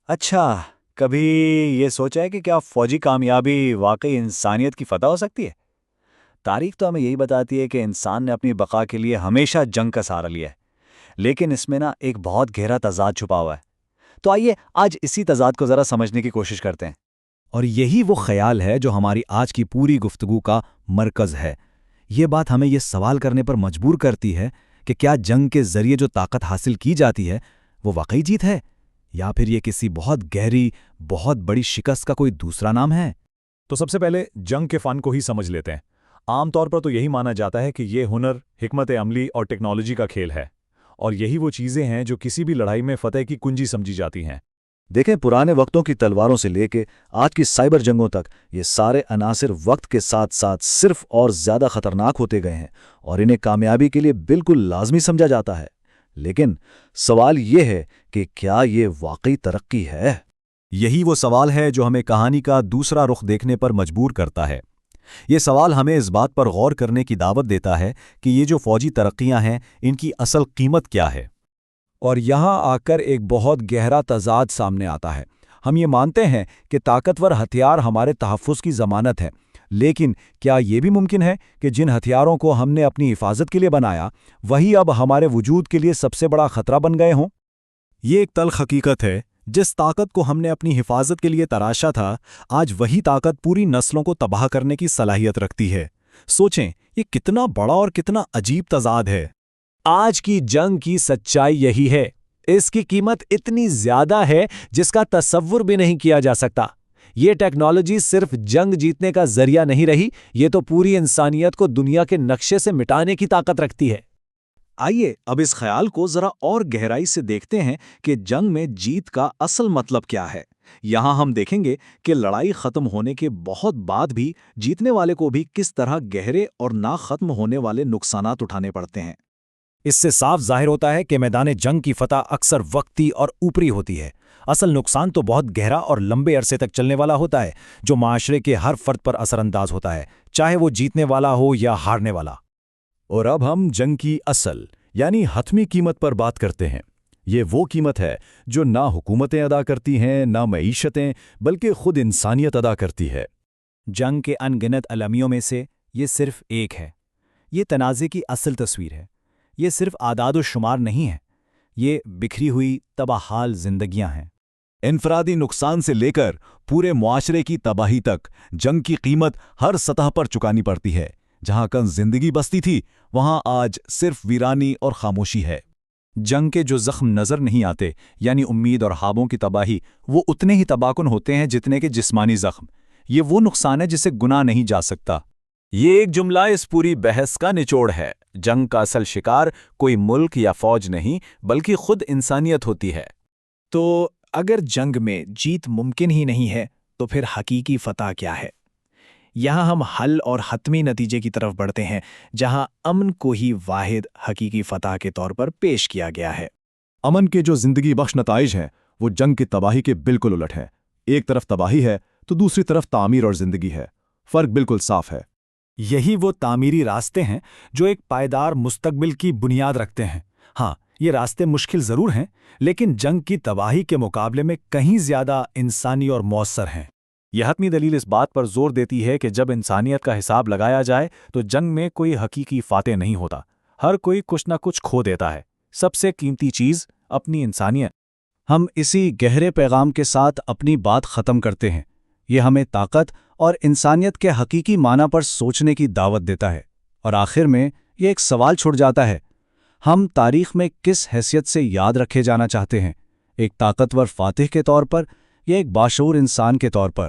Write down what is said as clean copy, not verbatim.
اچھا، کبھی یہ سوچا ہے کہ کیا فوجی کامیابی واقعی انسانیت کی فتح ہو سکتی ہے؟ تاریخ تو ہمیں یہی بتاتی ہے کہ انسان نے اپنی بقا کے لیے ہمیشہ جنگ کا سہارا لیا ہے، لیکن اس میں ایک بہت گہرا تضاد چھپا ہوا ہے۔ تو آئیے آج اسی تضاد کو ذرا سمجھنے کی کوشش کرتے ہیں۔ اور یہی وہ خیال ہے جو ہماری آج کی پوری گفتگو کا مرکز ہے۔ یہ بات ہمیں یہ سوال کرنے پر مجبور کرتی ہے کہ کیا جنگ کے ذریعے جو طاقت حاصل کی جاتی ہے وہ واقعی جیت ہے، یا پھر یہ کسی بہت گہری، بہت بڑی شکست کا کوئی دوسرا نام ہے؟ تو سب سے پہلے جنگ کے فن کو ہی سمجھ لیتے ہیں۔ عام طور پر تو یہی مانا جاتا ہے کہ یہ ہنر، حکمت عملی اور ٹیکنالوجی کا کھیل ہے، اور یہی وہ چیزیں ہیں جو کسی بھی لڑائی میں فتح کی کنجی سمجھی جاتی ہیں۔ دیکھیں، پرانے وقتوں کی تلواروں سے لے کے آج کی سائبر جنگوں تک یہ سارے عناصر وقت کے ساتھ ساتھ صرف اور زیادہ خطرناک ہوتے گئے ہیں، اور انہیں کامیابی کے لیے بالکل لازمی سمجھا جاتا ہے۔ لیکن سوال یہ ہے کہ کیا یہ واقعی ترقی ہے؟ یہی وہ سوال ہے جو ہمیں کہانی کا دوسرا رخ دیکھنے پر مجبور کرتا ہے۔ یہ سوال ہمیں اس بات پر غور کرنے کی دعوت دیتا ہے کہ یہ جو فوجی ترقیاں ہیں ان کی اصل قیمت کیا ہے۔ اور یہاں آ کر ایک بہت گہرا تضاد سامنے آتا ہے۔ ہم یہ مانتے ہیں کہ طاقتور ہتھیار ہمارے تحفظ کی ضمانت ہے، لیکن کیا یہ بھی ممکن ہے کہ جن ہتھیاروں کو ہم نے اپنی حفاظت کے لیے بنایا وہی اب ہمارے وجود کے لیے سب سے بڑا خطرہ بن گئے ہوں؟ یہ ایک تلخ حقیقت ہے۔ جس طاقت کو ہم نے اپنی حفاظت کے لیے تراشا تھا، آج وہی طاقت پوری نسلوں کو تباہ کرنے کی صلاحیت رکھتی ہے۔ سوچیں، یہ کتنا بڑا اور کتنا عجیب تضاد ہے۔ آج کی جنگ کی سچائی یہی ہے۔ اس کی قیمت اتنی زیادہ ہے جس کا تصور بھی نہیں کیا جا سکتا۔ یہ ٹیکنالوجی صرف جنگ جیتنے کا ذریعہ نہیں رہی، یہ تو پوری انسانیت کو دنیا کے نقشے سے مٹانے کی طاقت رکھتی ہے۔ آئیے اب اس خیال کو ذرا اور گہرائی سے دیکھتے ہیں کہ جنگ میں جیت کا اصل مطلب کیا ہے۔ یہاں ہم دیکھیں گے کہ لڑائی ختم ہونے کے بہت بعد بھی جیتنے والے کو بھی کس طرح گہرے اور نہ ختم ہونے والے نقصانات اٹھانے پڑتے ہیں۔ اس سے صاف ظاہر ہوتا ہے کہ میدان جنگ کی فتح اکثر وقتی اور اوپری ہوتی ہے۔ اصل نقصان تو بہت گہرا اور لمبے عرصے تک چلنے والا ہوتا ہے، جو معاشرے کے ہر فرد پر اثر انداز ہوتا ہے، چاہے وہ جیتنے والا ہو یا ہارنے والا۔ اور اب ہم جنگ کی اصل یعنی حتمی قیمت پر بات کرتے ہیں۔ یہ وہ قیمت ہے جو نہ حکومتیں ادا کرتی ہیں، نہ معیشتیں، بلکہ خود انسانیت ادا کرتی ہے۔ جنگ کے ان گنت المیوں میں سے یہ صرف ایک ہے۔ یہ تنازع کی اصل تصویر ہے۔ یہ صرف اعداد و شمار نہیں ہے، یہ بکھری ہوئی تباہ حال زندگیاں ہیں۔ انفرادی نقصان سے لے کر پورے معاشرے کی تباہی تک جنگ کی قیمت ہر سطح پر چکانی پڑتی ہے۔ جہاں کل زندگی بستی تھی، وہاں آج صرف ویرانی اور خاموشی ہے۔ جنگ کے جو زخم نظر نہیں آتے، یعنی امید اور خوابوں کی تباہی، وہ اتنے ہی تباہ کن ہوتے ہیں جتنے کہ جسمانی زخم۔ یہ وہ نقصان ہے جسے گناہ نہیں جا سکتا۔ یہ ایک جملہ اس پوری بحث کا نچوڑ ہے۔ جنگ کا اصل شکار کوئی ملک یا فوج نہیں، بلکہ خود انسانیت ہوتی ہے۔ تو اگر جنگ میں جیت ممکن ہی نہیں ہے تو پھر حقیقی فتح کیا ہے؟ یہاں ہم حل اور حتمی نتیجے کی طرف بڑھتے ہیں، جہاں امن کو ہی واحد حقیقی فتح کے طور پر پیش کیا گیا ہے۔ امن کے جو زندگی بخش نتائج ہیں وہ جنگ کی تباہی کے بالکل الٹ ہیں۔ ایک طرف تباہی ہے تو دوسری طرف تعمیر اور زندگی ہے۔ فرق بالکل صاف ہے۔ یہی وہ تعمیری راستے ہیں جو ایک پائیدار مستقبل کی بنیاد رکھتے ہیں۔ ہاں، یہ راستے مشکل ضرور ہیں، لیکن جنگ کی تباہی کے مقابلے میں کہیں زیادہ انسانی اور مؤثر ہیں۔ یہ حتمی دلیل اس بات پر زور دیتی ہے کہ جب انسانیت کا حساب لگایا جائے تو جنگ میں کوئی حقیقی فاتح نہیں ہوتا۔ ہر کوئی کچھ نہ کچھ کھو دیتا ہے، سب سے قیمتی چیز اپنی انسانیت۔ ہم اسی گہرے پیغام کے ساتھ اپنی بات ختم کرتے ہیں۔ یہ ہمیں طاقت اور انسانیت کے حقیقی معنی پر سوچنے کی دعوت دیتا ہے، اور آخر میں یہ ایک سوال چھوڑ جاتا ہے: ہم تاریخ میں کس حیثیت سے یاد رکھے جانا چاہتے ہیں؟ ایک طاقتور فاتح کے طور پر یا ایک باشعور انسان کے طور پر؟